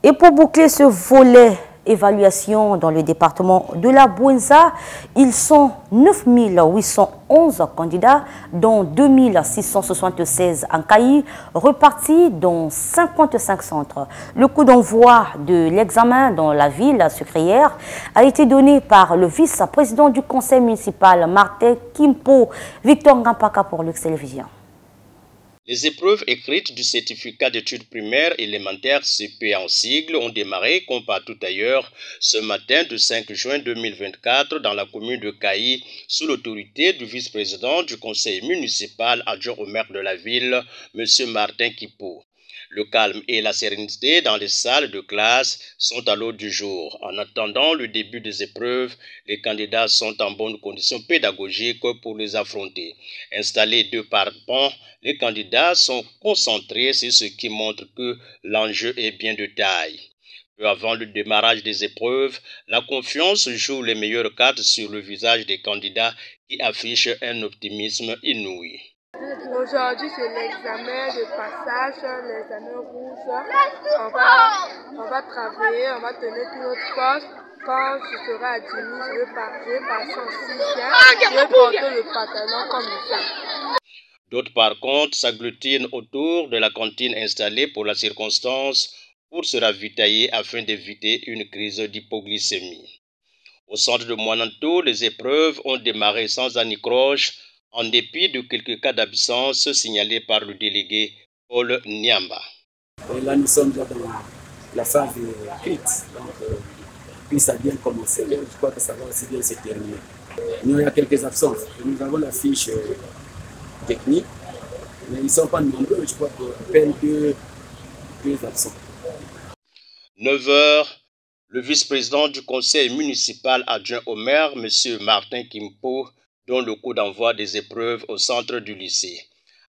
Et pour boucler ce volet évaluation dans le département de la Bouenza, ils sont 9 811 candidats, dont 2 676 en Cailly, repartis dans 55 centres. Le coup d'envoi de l'examen dans la ville sucrière a été donné par le vice-président du conseil municipal, Martin Kimpo. Victor Ngampaka pour Lux Télévision. Les épreuves écrites du certificat d'études primaires élémentaires CP en sigle ont démarré, comme partout ailleurs, ce matin du 5 juin 2024 dans la commune de Cailly, sous l'autorité du vice-président du conseil municipal adjoint au maire de la ville, M. Martin Kimpo. Le calme et la sérénité dans les salles de classe sont à l'ordre du jour. En attendant le début des épreuves, les candidats sont en bonne condition pédagogique pour les affronter. Installés deux par banc, les candidats sont concentrés sur ce qui montre que l'enjeu est bien de taille. Peu avant le démarrage des épreuves, la confiance joue les meilleures cartes sur le visage des candidats qui affichent un optimisme inouï. Aujourd'hui, c'est l'examen de passage, l'examen rouge. On va travailler, on va tenir toute notre force. Quand je serai à 10 000, je vais passer en 6e. Je vais porter le pantalon comme il faut. D'autres, par contre, s'agglutinent autour de la cantine installée pour la circonstance pour se ravitailler afin d'éviter une crise d'hypoglycémie. Au centre de Moinanto, les épreuves ont démarré sans anicroche, en dépit de quelques cas d'absence signalés par le délégué Paul Niamba. Et là, nous sommes dans la phase écrite. Donc, puis ça a bien commencé. Je crois que ça va aussi bien se terminer. Il y a quelques absences. Nous avons la fiche technique, mais ils ne sont pas nombreux. Je crois qu'à peine deux absents. 9 h, le vice-président du conseil municipal adjoint au maire, M. Martin Kimpo, donne le coup d'envoi des épreuves au centre du lycée.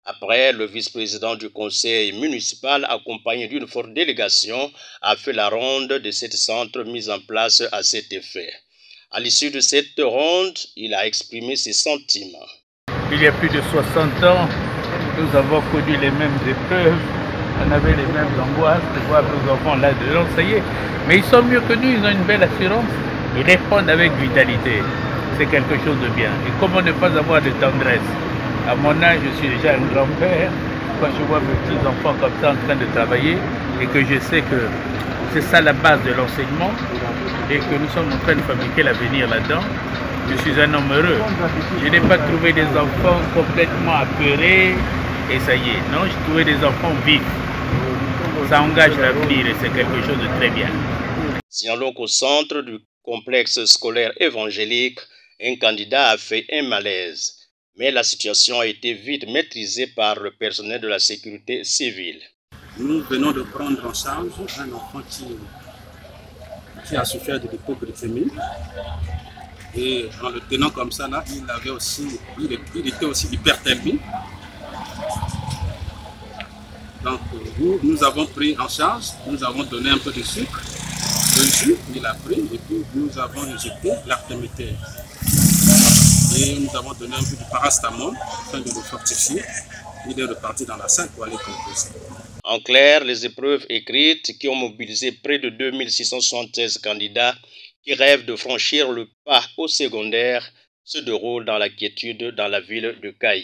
Après, le vice-président du conseil municipal, accompagné d'une forte délégation, a fait la ronde de 7 centres mis en place à cet effet. À l'issue de cette ronde, il a exprimé ses sentiments. Il y a plus de 60 ans, nous avons connu les mêmes épreuves, on avait les mêmes angoisses de voir nos enfants là dedans, ça y est. Mais ils sont mieux que nous, ils ont une belle assurance, ils répondent avec vitalité. C'est quelque chose de bien. Et comment ne pas avoir de tendresse? À mon âge, je suis déjà un grand-père. Quand je vois mes petits-enfants comme ça en train de travailler et que je sais que c'est ça la base de l'enseignement et que nous sommes en train de fabriquer l'avenir là-dedans, je suis un homme heureux. Je n'ai pas trouvé des enfants complètement apeurés et ça y est. Non, j'ai trouvé des enfants vifs. Ça engage l'avenir et c'est quelque chose de très bien. Signalons qu'au centre du complexe scolaire évangélique, un candidat a fait un malaise. Mais la situation a été vite maîtrisée par le personnel de la sécurité civile. Nous venons de prendre en charge un enfant qui a souffert de l'hypoglycémie. Et en le tenant comme ça, là, il était aussi hyperthermique. Donc nous avons pris en charge, nous avons donné un peu de sucre, de jus, il a pris, et puis nous avons injecté l'artéméter. Et nous avons donné un peu de paracétamol afin de le fortifier. Il est reparti dans la salle pour aller composer. En clair, les épreuves écrites qui ont mobilisé près de 2676 candidats qui rêvent de franchir le pas au secondaire se déroulent dans la quiétude dans la ville de Cailly.